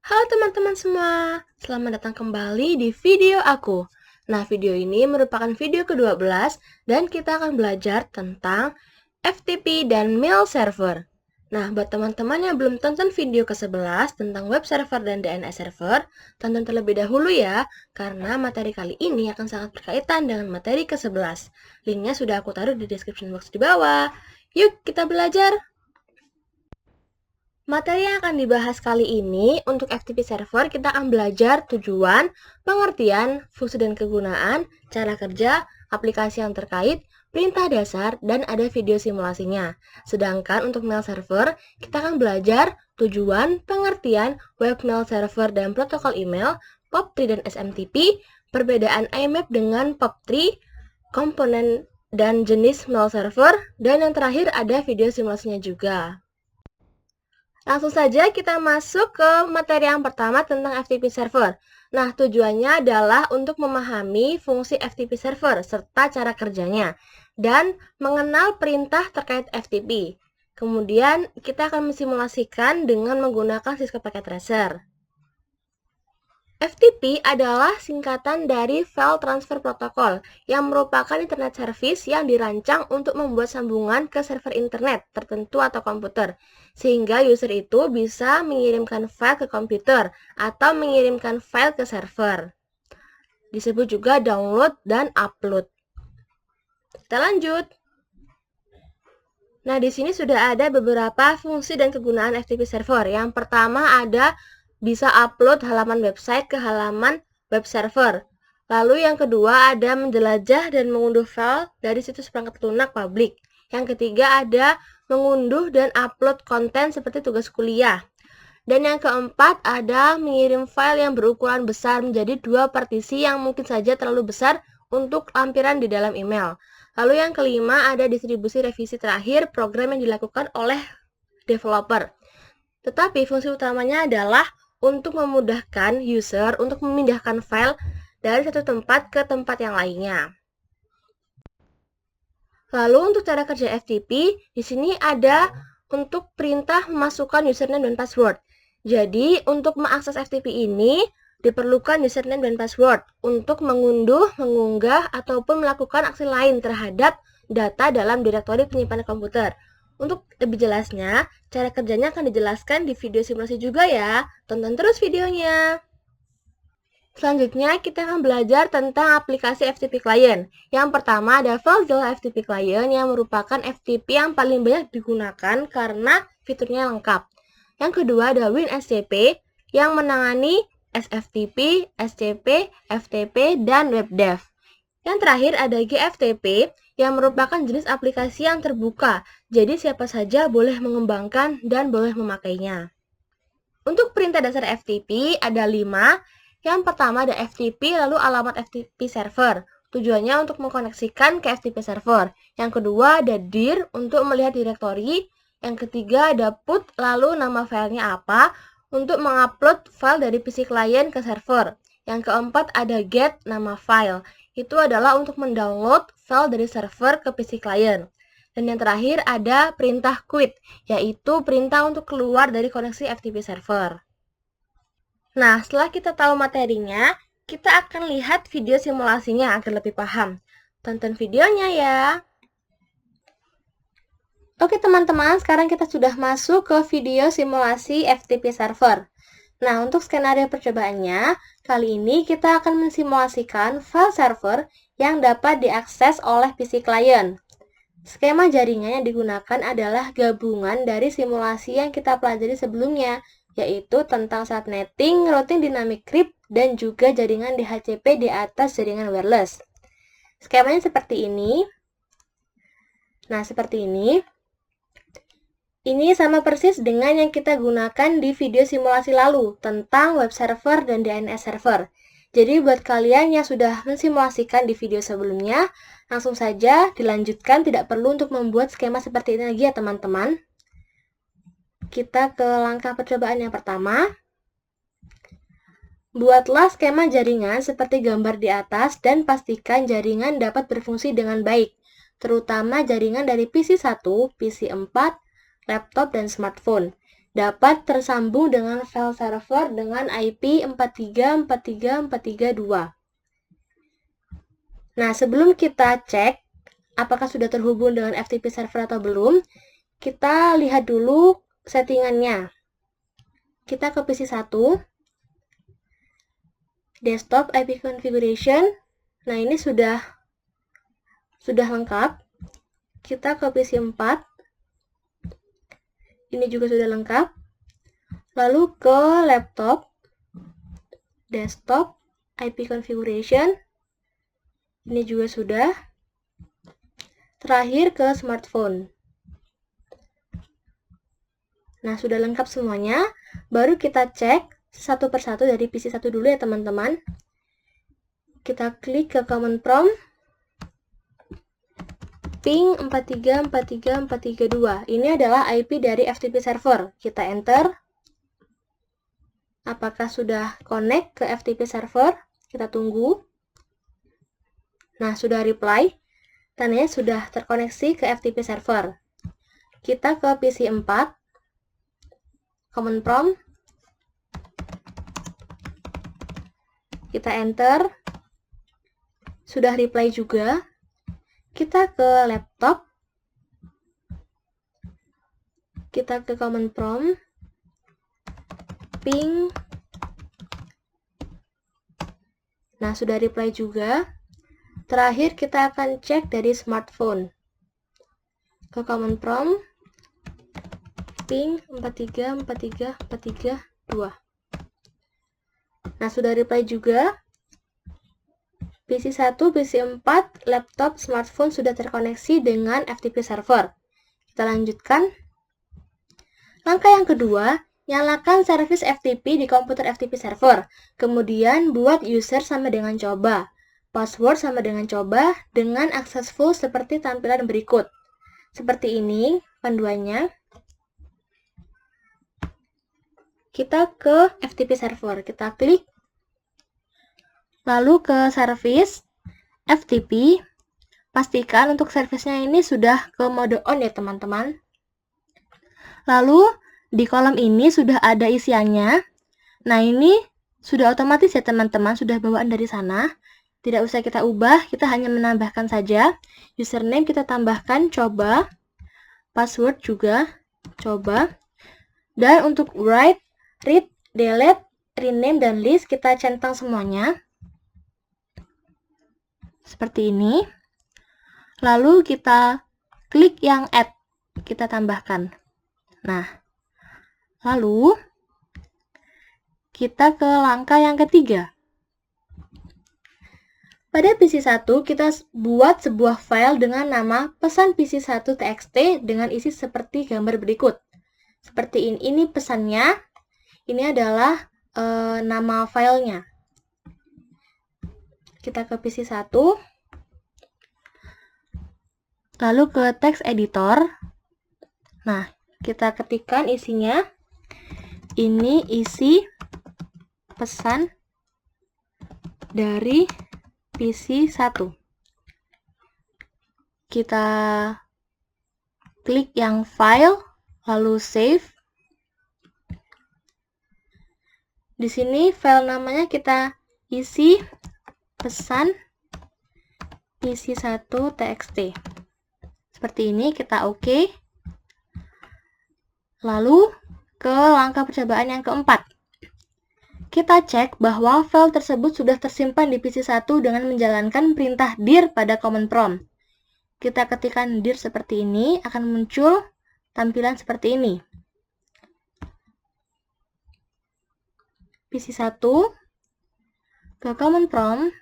Halo teman-teman semua, selamat datang kembali di video aku. Nah, video ini merupakan video ke-12 dan kita akan belajar tentang FTP dan mail server. Nah, buat teman-teman yang belum tonton video ke-11 tentang web server dan DNS server, tonton terlebih dahulu ya, karena materi kali ini akan sangat berkaitan dengan materi ke-11. Linknya sudah aku taruh di description box di bawah. Yuk, kita belajar! Materi yang akan dibahas kali ini, untuk FTP server kita akan belajar tujuan, pengertian, fungsi dan kegunaan, cara kerja, aplikasi yang terkait, perintah dasar, dan ada video simulasinya. Sedangkan untuk mail server, kita akan belajar tujuan, pengertian, webmail server dan protokol email, POP3 dan SMTP, perbedaan IMAP dengan POP3, komponen dan jenis mail server, dan yang terakhir ada video simulasinya juga. Langsung saja kita masuk ke materi yang pertama tentang FTP server. Nah, tujuannya adalah untuk memahami fungsi FTP server serta cara kerjanya dan mengenal perintah terkait FTP. Kemudian, kita akan mensimulasikan dengan menggunakan Cisco Packet Tracer. FTP adalah singkatan dari File Transfer Protocol yang merupakan internet service yang dirancang untuk membuat sambungan ke server internet tertentu atau komputer, sehingga user itu bisa mengirimkan file ke komputer atau mengirimkan file ke server. Disebut juga download dan upload. Kita lanjut. Nah, di sini sudah ada beberapa fungsi dan kegunaan FTP server. Yang pertama ada bisa upload halaman website ke halaman web server. Lalu yang kedua ada menjelajah dan mengunduh file dari situs perangkat lunak publik. Yang ketiga ada mengunduh dan upload konten seperti tugas kuliah. Dan yang keempat ada mengirim file yang berukuran besar menjadi dua partisi yang mungkin saja terlalu besar untuk lampiran di dalam email. Lalu yang kelima ada distribusi revisi terakhir program yang dilakukan oleh developer. Tetapi fungsi utamanya adalah untuk memudahkan user untuk memindahkan file dari satu tempat ke tempat yang lainnya. Lalu untuk cara kerja FTP, di sini ada untuk perintah memasukkan username dan password. Jadi, untuk mengakses FTP ini, diperlukan username dan password untuk mengunduh, mengunggah, ataupun melakukan aksi lain terhadap data dalam direktori penyimpanan komputer. Untuk lebih jelasnya, cara kerjanya akan dijelaskan di video simulasi juga ya. Tonton terus videonya. Selanjutnya, kita akan belajar tentang aplikasi FTP Client. Yang pertama ada FileZilla FTP Client yang merupakan FTP yang paling banyak digunakan karena fiturnya lengkap. Yang kedua ada WinSCP yang menangani SFTP, SCP, FTP, dan WebDev. Yang terakhir ada GFTP yang merupakan jenis aplikasi yang terbuka, jadi siapa saja boleh mengembangkan dan boleh memakainya. Untuk perintah dasar FTP ada 5. Yang pertama ada FTP, lalu alamat FTP server. Tujuannya untuk mengkoneksikan ke FTP server. Yang kedua ada dir untuk melihat direktori. Yang ketiga ada put, lalu nama filenya apa, untuk mengupload file dari PC client ke server. Yang keempat ada get, nama file. Itu adalah untuk mendownload file dari server ke PC client. Dan yang terakhir ada perintah quit, yaitu perintah untuk keluar dari koneksi FTP server. Nah, setelah kita tahu materinya, kita akan lihat video simulasinya agar lebih paham. Tonton videonya ya. Oke teman-teman, sekarang kita sudah masuk ke video simulasi FTP server. Nah, untuk skenario percobaannya, kali ini kita akan mensimulasikan file server yang dapat diakses oleh PC client. Skema jaringan yang digunakan adalah gabungan dari simulasi yang kita pelajari sebelumnya, yaitu tentang subnetting, routing dynamic crypt, dan juga jaringan DHCP di atas jaringan wireless. Skemanya seperti ini. Nah, seperti ini. Ini sama persis dengan yang kita gunakan di video simulasi lalu tentang web server dan DNS server. Jadi buat kalian yang sudah mensimulasikan di video sebelumnya, langsung saja dilanjutkan, tidak perlu untuk membuat skema seperti ini lagi ya teman-teman. Kita ke langkah percobaan yang pertama. Buatlah skema jaringan seperti gambar di atas dan pastikan jaringan dapat berfungsi dengan baik, terutama jaringan dari PC 1, PC 4, laptop, dan smartphone. dapat tersambung dengan file server dengan IP 43434332. Nah, sebelum kita cek apakah sudah terhubung dengan FTP server atau belum, kita lihat dulu settingannya. Kita ke PC 1, desktop IP configuration. Nah, ini sudah lengkap. Kita ke PC 4. Ini juga sudah lengkap. Lalu ke laptop, desktop, IP configuration. Ini juga sudah. Terakhir ke smartphone. Nah, sudah lengkap semuanya. Baru kita cek satu persatu dari PC 1 dulu ya teman-teman. Kita klik ke command prompt. Ping 43434332. Ini adalah IP dari FTP server. Kita enter. Apakah sudah connect ke FTP server? Kita tunggu. Nah, sudah reply. Tandanya sudah terkoneksi ke FTP server. Kita ke PC 4. Command prompt. Kita enter. Sudah reply juga. Kita ke laptop. Kita ke command prompt. Ping. Nah, sudah reply juga. Terakhir kita akan cek dari smartphone. Ke command prompt. Ping 43434332. Nah, sudah reply juga. PC 1, PC 4, laptop, smartphone sudah terkoneksi dengan FTP server. Kita lanjutkan. Langkah yang kedua, nyalakan service FTP di komputer FTP server. Kemudian buat user sama dengan coba. Password sama dengan coba dengan akses full seperti tampilan berikut. Seperti ini panduannya. Kita ke FTP server. Kita klik. Lalu ke service FTP, pastikan untuk servisnya ini sudah ke mode on ya teman-teman. Lalu di kolom ini sudah ada isiannya. Nah, ini sudah otomatis ya teman-teman, sudah bawaan dari sana. Tidak usah kita ubah, kita hanya menambahkan saja. Username kita tambahkan coba, password juga coba. Dan untuk write, read, delete, rename, dan list kita centang semuanya. Seperti ini. Lalu kita klik yang add, kita tambahkan. Nah, lalu kita ke langkah yang ketiga. Pada PC 1 kita buat sebuah file dengan nama pesan PC1.txt dengan isi seperti gambar berikut. Seperti ini pesannya. Ini adalah nama filenya. Kita ke PC 1, lalu ke text editor. Nah, kita ketikkan isinya. Ini isi pesan dari PC 1. Kita klik yang file, lalu save. Di sini file namanya kita isi pesan PC1.txt. Seperti ini, kita oke. Lalu ke langkah percobaan yang keempat. Kita cek bahwa file tersebut sudah tersimpan di PC 1 dengan menjalankan perintah dir pada command prompt. Kita ketikkan dir seperti ini, akan muncul tampilan seperti ini. PC 1, ke command prompt,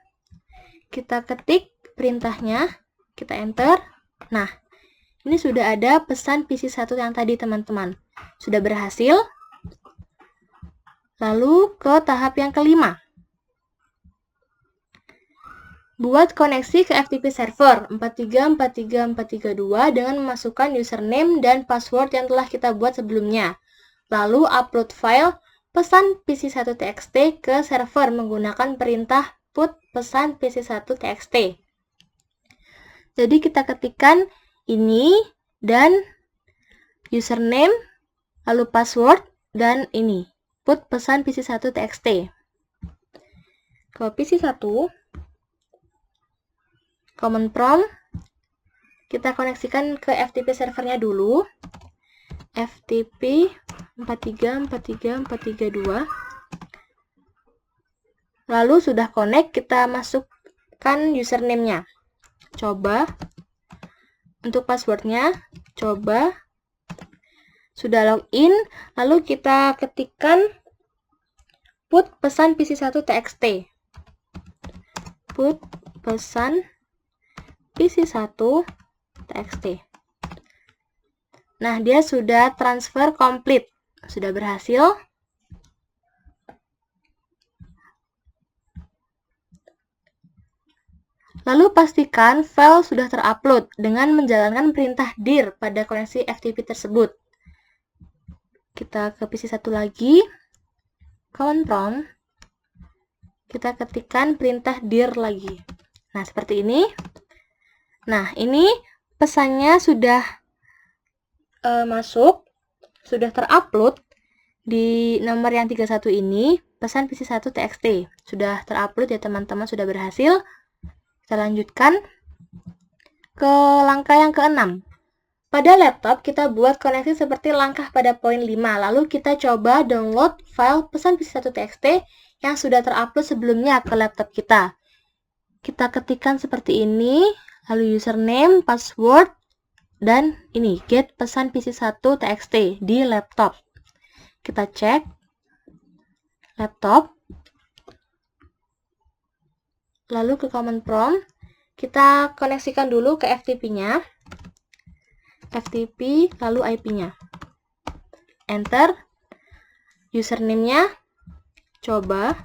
kita ketik perintahnya, kita enter. Nah, ini sudah ada pesan PC 1 yang tadi teman-teman. Sudah berhasil. Lalu ke tahap yang kelima. Buat koneksi ke FTP server 43434332 dengan memasukkan username dan password yang telah kita buat sebelumnya. Lalu upload file pesan PC1.txt ke server menggunakan perintah put pesan PC1.txt. Jadi kita ketikkan ini dan username, lalu password, dan ini, put pesan PC1 txt. Ke PC1, command prompt, kita koneksikan ke FTP servernya dulu. FTP 4343432. Lalu sudah connect, kita masukkan username-nya. Coba. Untuk passwordnya, coba. Sudah login, lalu kita ketikkan put pesan PC1 txt. Put pesan PC1 txt. Nah, dia sudah transfer complete. Sudah berhasil. Lalu pastikan file sudah terupload dengan menjalankan perintah dir pada koneksi FTP tersebut. Kita ke PC1 lagi. Command prompt. Kita ketikkan perintah dir lagi. Nah, seperti ini. Nah, ini pesannya sudah masuk, sudah terupload di nomor yang 31 ini, pesan PC1 txt. Sudah terupload ya teman-teman, sudah berhasil. Kita lanjutkan ke langkah yang ke-6. Pada laptop, kita buat koneksi seperti langkah pada poin 5. Lalu kita coba download file pesan PC1 txt yang sudah terupload sebelumnya ke laptop kita. Kita ketikkan seperti ini, lalu username, password, dan ini, get pesan PC1 txt di laptop. Kita cek laptop. Lalu ke command prompt, kita koneksikan dulu ke FTP-nya. FTP, lalu IP-nya. Enter. Username-nya, coba.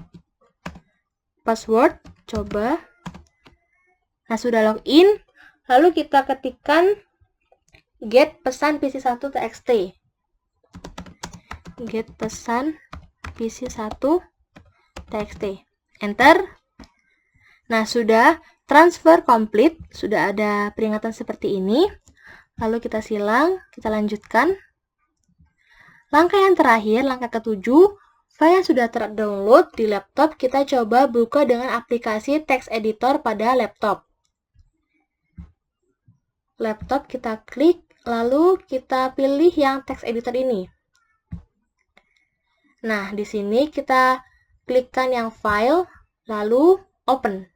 Password, coba. Nah, sudah login. Lalu kita ketikkan get pesan PC1 txt. Get pesan PC1 txt. Enter. Nah, sudah transfer complete, sudah ada peringatan seperti ini. Lalu kita silang, kita lanjutkan. Langkah yang terakhir, langkah ke-7, file yang sudah terdownload di laptop, kita coba buka dengan aplikasi text editor pada laptop. Laptop kita klik, lalu kita pilih yang text editor ini. Nah, di sini kita klikkan yang file, lalu open.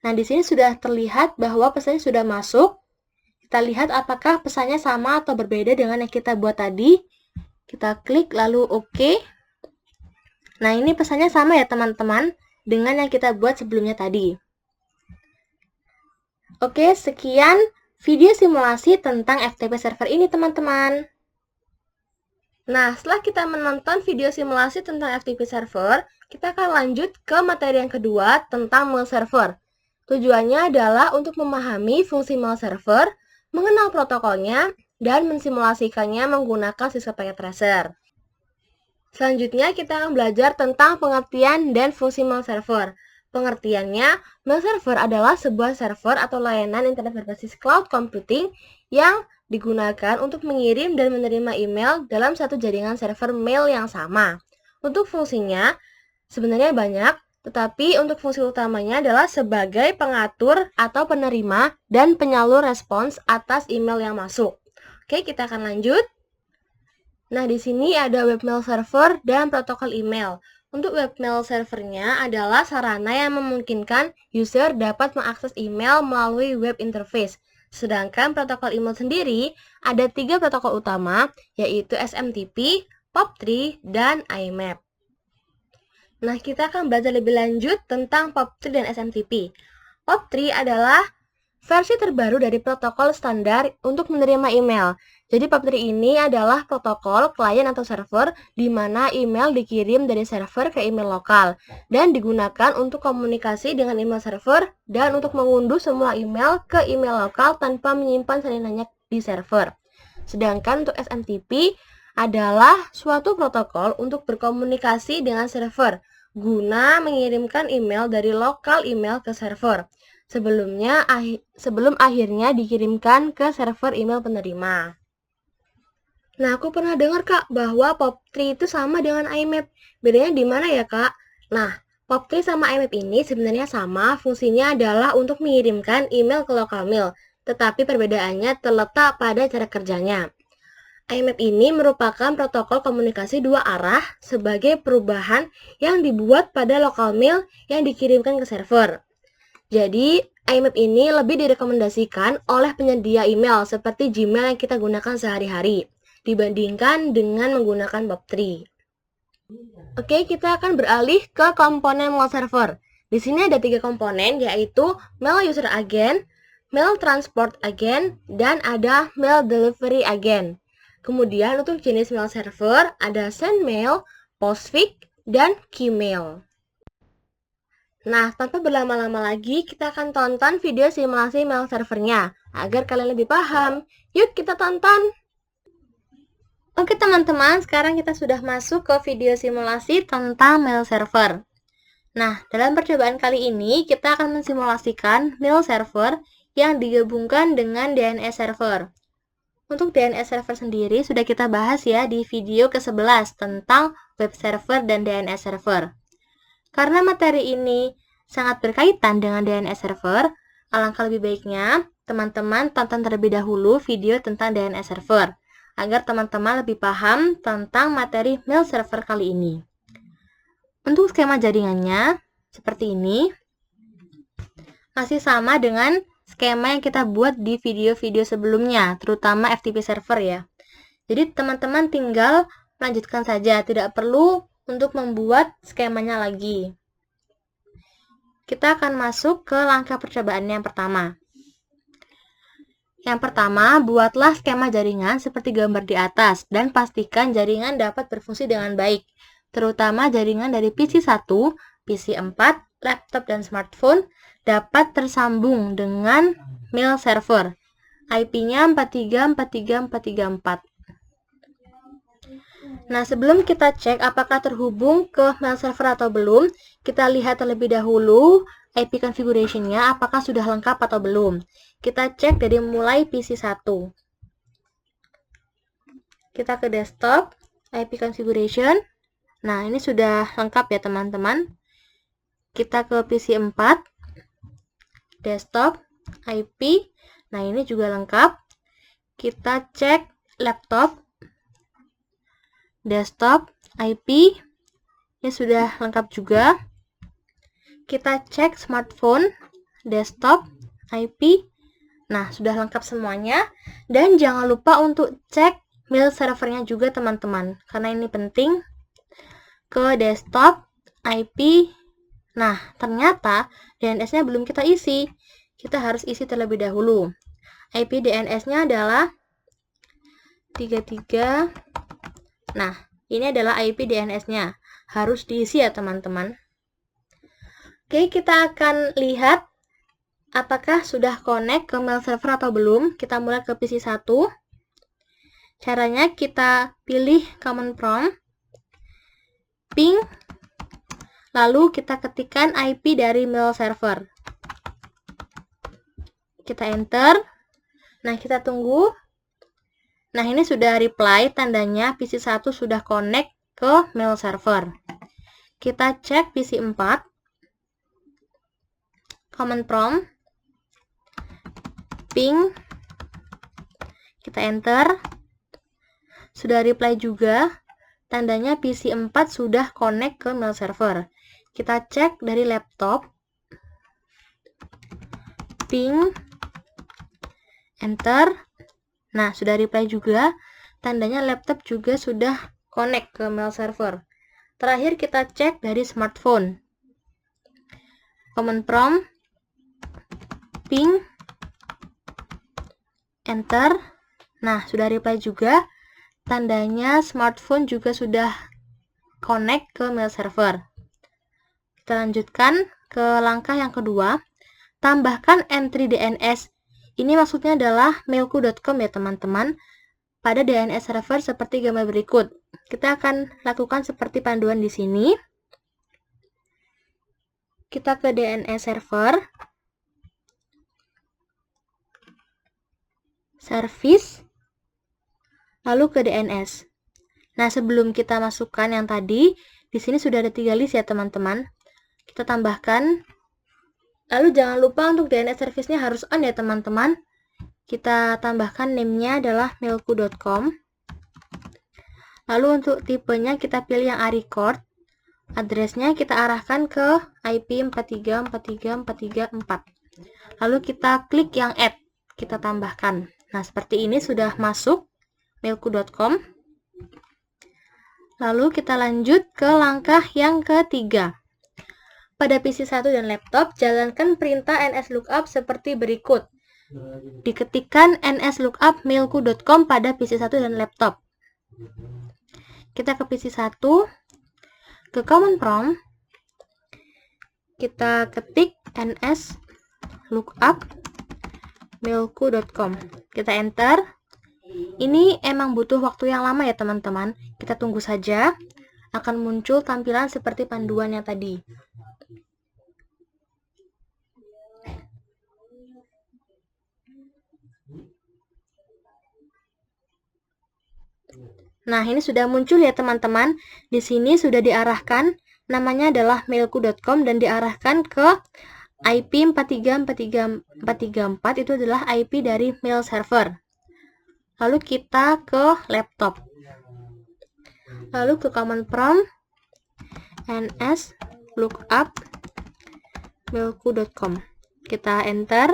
Nah, di sini sudah terlihat bahwa pesannya sudah masuk. Kita lihat apakah pesannya sama atau berbeda dengan yang kita buat tadi. Kita klik lalu OK. Nah, ini pesannya sama ya teman-teman dengan yang kita buat sebelumnya tadi. Oke, sekian video simulasi tentang FTP server ini teman-teman. Nah, setelah kita menonton video simulasi tentang FTP server, kita akan lanjut ke materi yang kedua tentang mail server. Tujuannya adalah untuk memahami fungsi mail server, mengenal protokolnya, dan mensimulasikannya menggunakan Cisco Packet Tracer. Selanjutnya, kita akan belajar tentang pengertian dan fungsi mail server. Pengertiannya, mail server adalah sebuah server atau layanan internet berbasis cloud computing yang digunakan untuk mengirim dan menerima email dalam satu jaringan server mail yang sama. Untuk fungsinya, sebenarnya banyak, tetapi untuk fungsi utamanya adalah sebagai pengatur atau penerima dan penyalur respons atas email yang masuk. Oke, kita akan lanjut. Nah, di sini ada webmail server dan protokol email. Untuk webmail servernya adalah sarana yang memungkinkan user dapat mengakses email melalui web interface. Sedangkan protokol email sendiri ada 3 protokol utama, yaitu SMTP, POP3, dan IMAP. Nah, kita akan belajar lebih lanjut tentang POP3 dan SMTP. POP3 adalah versi terbaru dari protokol standar untuk menerima email. Jadi POP3 ini adalah protokol klien atau server di mana email dikirim dari server ke email lokal dan digunakan untuk komunikasi dengan email server dan untuk mengunduh semua email ke email lokal tanpa menyimpan salinannya di server. Sedangkan untuk SMTP adalah suatu protokol untuk berkomunikasi dengan server guna mengirimkan email dari lokal email ke server sebelum akhirnya dikirimkan ke server email penerima. Nah, aku pernah dengar, Kak, bahwa POP3 itu sama dengan IMAP. Bedanya di mana ya, Kak? Nah, POP3 sama IMAP ini sebenarnya sama, fungsinya adalah untuk mengirimkan email ke local mail, tetapi perbedaannya terletak pada cara kerjanya. IMAP ini merupakan protokol komunikasi dua arah sebagai perubahan yang dibuat pada local mail yang dikirimkan ke server. Jadi, IMAP ini lebih direkomendasikan oleh penyedia email seperti Gmail yang kita gunakan sehari-hari dibandingkan dengan menggunakan POP3. Oke, kita akan beralih ke komponen mail server. Di sini ada 3 komponen, yaitu mail user agent, mail transport agent, dan ada mail delivery agent. Kemudian untuk jenis mail server ada sendmail, postfix, dan keymail. Nah, tanpa berlama-lama lagi, kita akan tonton video simulasi mail servernya agar kalian lebih paham. Yuk kita tonton! Oke teman-teman, sekarang kita sudah masuk ke video simulasi tentang mail server. Nah, dalam percobaan kali ini, kita akan mensimulasikan mail server yang digabungkan dengan DNS server. Untuk DNS server sendiri sudah kita bahas ya di video ke-11 tentang web server dan DNS server. Karena materi ini sangat berkaitan dengan DNS server, alangkah lebih baiknya teman-teman tonton terlebih dahulu video tentang DNS server, agar teman-teman lebih paham tentang materi mail server kali ini. Untuk skema jaringannya, seperti ini, masih sama dengan skema yang kita buat di video-video sebelumnya, terutama FTP server ya. Jadi teman-teman tinggal lanjutkan saja, tidak perlu untuk membuat skemanya lagi. Kita akan masuk ke langkah percobaan yang pertama. Yang pertama, buatlah skema jaringan seperti gambar di atas dan pastikan jaringan dapat berfungsi dengan baik, terutama jaringan dari PC 1, PC 4, laptop dan smartphone dapat tersambung dengan mail server. IP-nya 434344. Nah, sebelum kita cek apakah terhubung ke mail server atau belum, kita lihat terlebih dahulu IP configuration-nya apakah sudah lengkap atau belum. Kita cek dari mulai PC 1. Kita ke desktop, IP configuration. Nah, ini sudah lengkap ya teman-teman. Kita ke PC 4, desktop, IP. Nah, ini juga lengkap. Kita cek laptop, desktop, IP. Ini sudah lengkap juga. Kita cek smartphone, desktop, IP. Nah, sudah lengkap semuanya. Dan jangan lupa untuk cek mail servernya juga teman-teman, karena ini penting. Ke desktop, IP. Nah, ternyata DNS-nya belum kita isi. Kita harus isi terlebih dahulu. IP DNS-nya adalah 33. Nah, ini adalah IP DNS-nya. Harus diisi ya teman-teman. Oke, kita akan lihat apakah sudah connect ke mail server atau belum. Kita mulai ke PC 1. Caranya kita pilih command prompt, ping, lalu kita ketikkan IP dari mail server. Kita enter. Nah, kita tunggu. Nah, ini sudah reply, tandanya PC 1 sudah connect ke mail server. Kita cek PC 4. Command prompt, ping, kita enter. Sudah reply juga, tandanya PC 4 sudah connect ke mail server. Kita cek dari laptop, ping, enter. Nah, sudah reply juga, tandanya laptop juga sudah connect ke mail server. Terakhir kita cek dari smartphone, command prompt, ping, enter. Nah, sudah reply juga, tandanya smartphone juga sudah connect ke mail server. Kita lanjutkan ke langkah yang kedua, tambahkan entry DNS. Ini maksudnya adalah mailku.com ya teman-teman, pada DNS server seperti gambar berikut. Kita akan lakukan seperti panduan di sini. Kita ke DNS server, service, lalu ke DNS. Nah, sebelum kita masukkan yang tadi, di sini sudah ada 3 list ya teman-teman. Kita tambahkan. Lalu jangan lupa untuk DNS service-nya harus on ya teman-teman. Kita tambahkan name-nya adalah mailku.com. Lalu untuk tipenya kita pilih yang A-record. Address-nya kita arahkan ke IP 4343434. Lalu kita klik yang add, kita tambahkan. Nah, seperti ini sudah masuk mailku.com. Lalu kita lanjut ke langkah yang ketiga. Pada PC 1 dan laptop, jalankan perintah nslookup seperti berikut. Diketikkan nslookup mailku.com pada PC 1 dan laptop. Kita ke PC 1, ke command prompt, kita ketik nslookup mailku.com. Kita enter. Ini emang butuh waktu yang lama ya teman-teman. Kita tunggu saja, akan muncul tampilan seperti panduannya tadi. Nah, ini sudah muncul ya teman-teman. Di sini sudah diarahkan, namanya adalah mailku.com dan diarahkan ke IP 4343434, itu adalah IP dari mail server. Lalu kita ke laptop. Lalu ke command prompt nslookup mailku.com. Kita enter.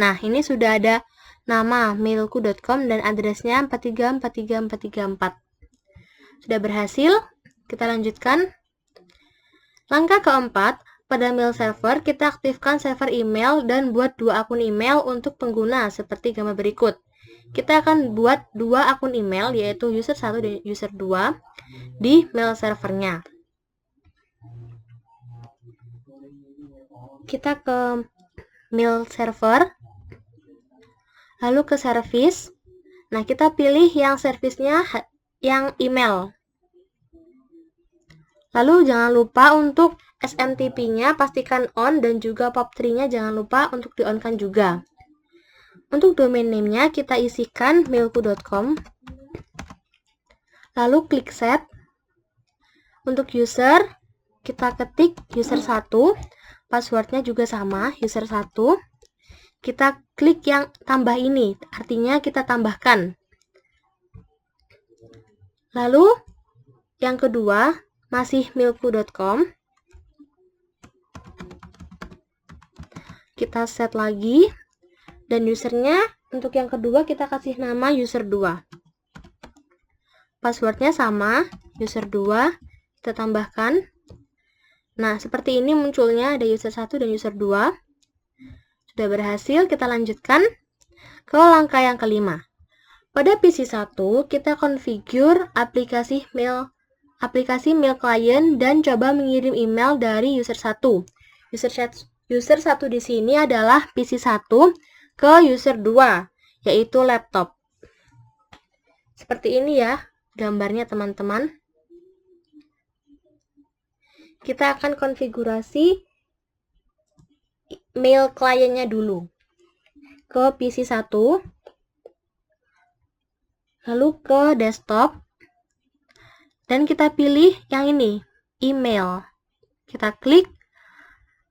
Nah, ini sudah ada nama mailku.com dan addressnya 4343434. Sudah berhasil. Kita lanjutkan. Langkah keempat, pada mail server kita aktifkan server email dan buat 2 akun email untuk pengguna seperti gambar berikut. Kita akan buat 2 akun email, yaitu user 1 dan user 2 di mail servernya. Kita ke mail server, lalu ke service. Nah, kita pilih yang servicenya yang email. Lalu jangan lupa untuk SMTP-nya pastikan on dan juga POP3-nya jangan lupa untuk di-on-kan juga. Untuk domain name-nya kita isikan mailku.com. Lalu klik set. Untuk user kita ketik user 1. Passwordnya juga sama, user 1. Kita klik yang tambah ini, artinya kita tambahkan. Lalu yang kedua masih mailku.com. Kita set lagi. Dan usernya untuk yang kedua kita kasih nama user 2. Passwordnya sama, user 2, kita tambahkan. Nah, seperti ini munculnya ada user 1 dan user 2. Sudah berhasil, kita lanjutkan ke langkah yang kelima. Pada PC 1, kita configure aplikasi mail client dan coba mengirim email dari user 1. User 1 di sini adalah PC 1 ke user 2, yaitu laptop. Seperti ini ya gambarnya teman-teman. Kita akan konfigurasi mail kliennya dulu. Ke PC 1, lalu ke desktop, dan kita pilih yang ini, email. Kita klik,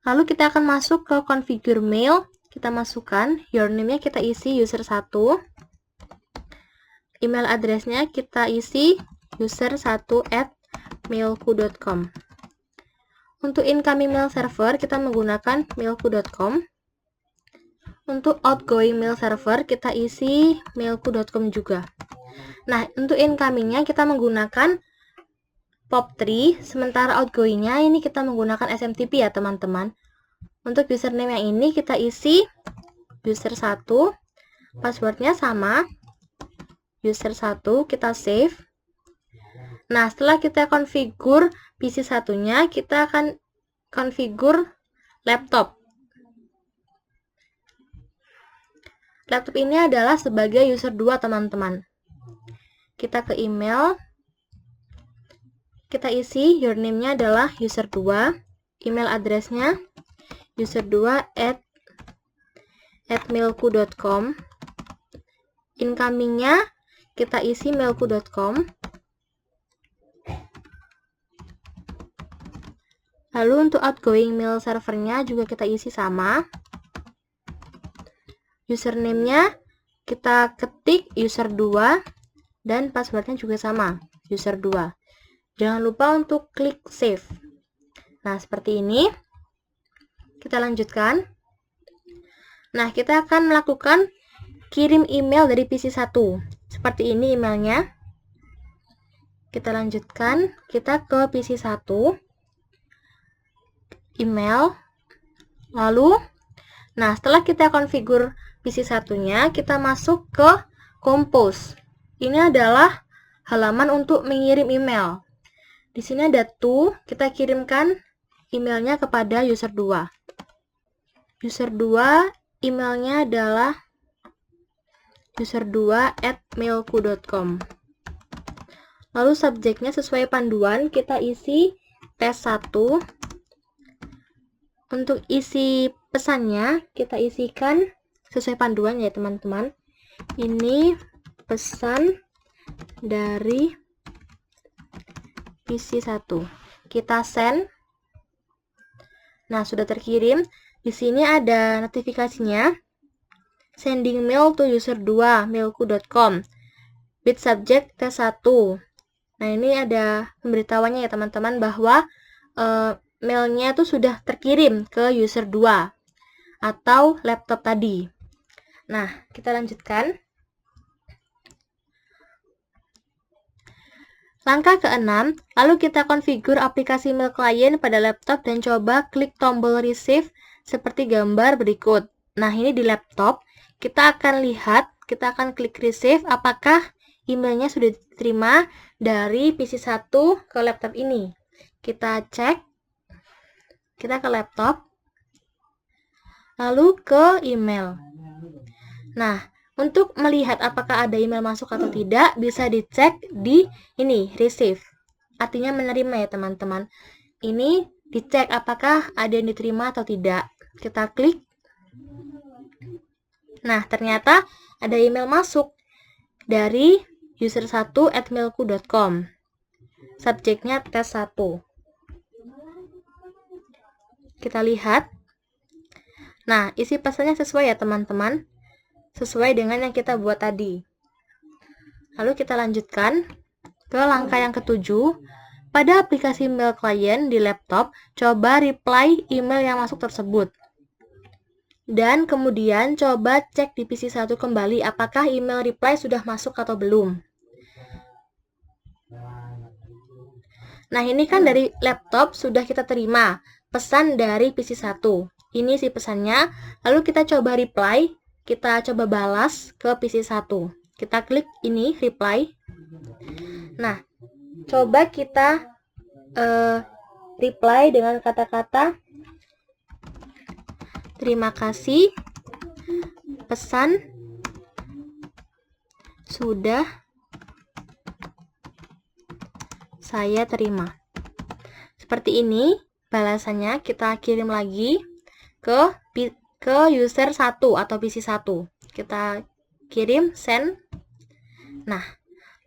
lalu kita akan masuk ke configure mail. Kita masukkan, your name-nya kita isi user 1. Email address-nya kita isi user1@mailku.com. Untuk incoming mail server, kita menggunakan mailku.com. Untuk outgoing mail server, kita isi mailku.com juga. Nah, untuk incoming-nya kita menggunakan POP3, sementara outgoing-nya ini kita menggunakan SMTP ya teman-teman. Untuk username yang ini kita isi user 1, passwordnya sama, user 1, kita save. Nah, setelah kita configure PC 1-nya, kita akan configure laptop. Laptop ini adalah sebagai user 2 teman-teman. Kita ke email, kita isi your name-nya adalah user 2, email address-nya user2@mailku.com. Incoming-nya kita isi mailku.com. Lalu untuk outgoing mail servernya juga kita isi sama. Username-nya kita ketik user2 dan passwordnya juga sama, user2. Jangan lupa untuk klik save. Nah, seperti ini. Kita lanjutkan. Nah, kita akan melakukan kirim email dari PC1. Seperti ini emailnya. Kita lanjutkan. Kita ke PC1. Email. Lalu, nah setelah kita konfigur PC1-nya, kita masuk ke Compose. Ini adalah halaman untuk mengirim email. Di sini ada to, kita kirimkan emailnya kepada user2. User2 emailnya adalah user2@mailku.com. Lalu subjeknya sesuai panduan, kita isi tes1. Untuk isi pesannya, kita isikan sesuai panduan ya teman-teman. Ini pesan dari PC1. Kita send. Nah, sudah terkirim. Di sini ada notifikasinya. Sending mail to user2 mailku.com with subject tes1. Nah, ini ada pemberitahuannya ya teman-teman bahwa mailnya itu sudah terkirim ke user2 atau laptop tadi. Nah, kita lanjutkan. Langkah ke-6, lalu kita konfigur aplikasi mail client pada laptop dan coba klik tombol receive seperti gambar berikut. Nah, ini di laptop, kita akan lihat, kita akan klik receive apakah emailnya sudah diterima dari PC1 ke laptop ini. Kita cek, kita ke laptop, lalu ke email. Nah, untuk melihat apakah ada email masuk atau tidak, bisa dicek di ini, receive. Artinya menerima ya teman-teman. Ini dicek apakah ada yang diterima atau tidak. Kita klik. Nah, ternyata ada email masuk dari user1@mailku.com. Subjeknya tes1. Kita lihat. Nah, isi pesannya sesuai ya teman-teman. Sesuai dengan yang kita buat tadi. Lalu kita lanjutkan ke langkah yang ke-7. Pada aplikasi mail client di laptop, coba reply email yang masuk tersebut. Dan kemudian coba cek di PC1 kembali apakah email reply sudah masuk atau belum. Nah, ini kan dari laptop sudah kita terima pesan dari PC1. Ini sih pesannya. Lalu kita coba reply. Kita coba balas ke PC1. Kita klik ini, reply. Nah, coba kita reply dengan kata-kata terima kasih, pesan sudah saya terima. Seperti ini balasannya, kita kirim lagi ke user 1 atau PC1. Kita kirim, send. Nah,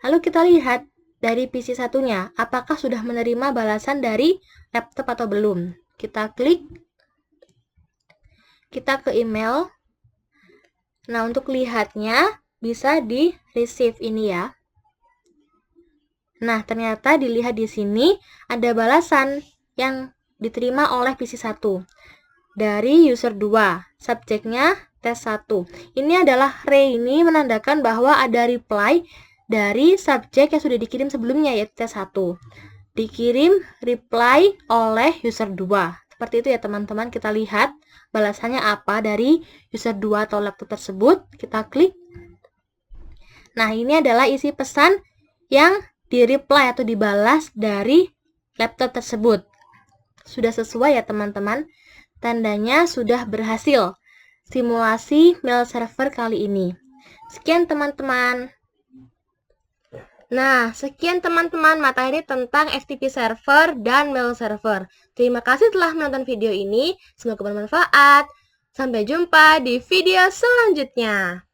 lalu kita lihat dari PC1-nya, apakah sudah menerima balasan dari laptop atau belum. Kita klik. Kita ke email. Nah, untuk lihatnya bisa di receive ini ya. Nah, ternyata dilihat di sini ada balasan yang diterima oleh PC1. Dari user 2, subjeknya tes1. Ini adalah ini menandakan bahwa ada reply dari subjek yang sudah dikirim sebelumnya, yaitu tes1. Dikirim reply oleh user 2. Seperti itu ya teman-teman, kita lihat balasannya apa dari user 2 atau laptop tersebut. Kita klik. Nah, ini adalah isi pesan yang di-reply atau dibalas dari laptop tersebut. Sudah sesuai ya teman-teman. Tandanya sudah berhasil simulasi mail server kali ini. Sekian teman-teman. Nah, sekian teman-teman materi tentang FTP server dan mail server. Terima kasih telah menonton video ini. Semoga bermanfaat. Sampai jumpa di video selanjutnya.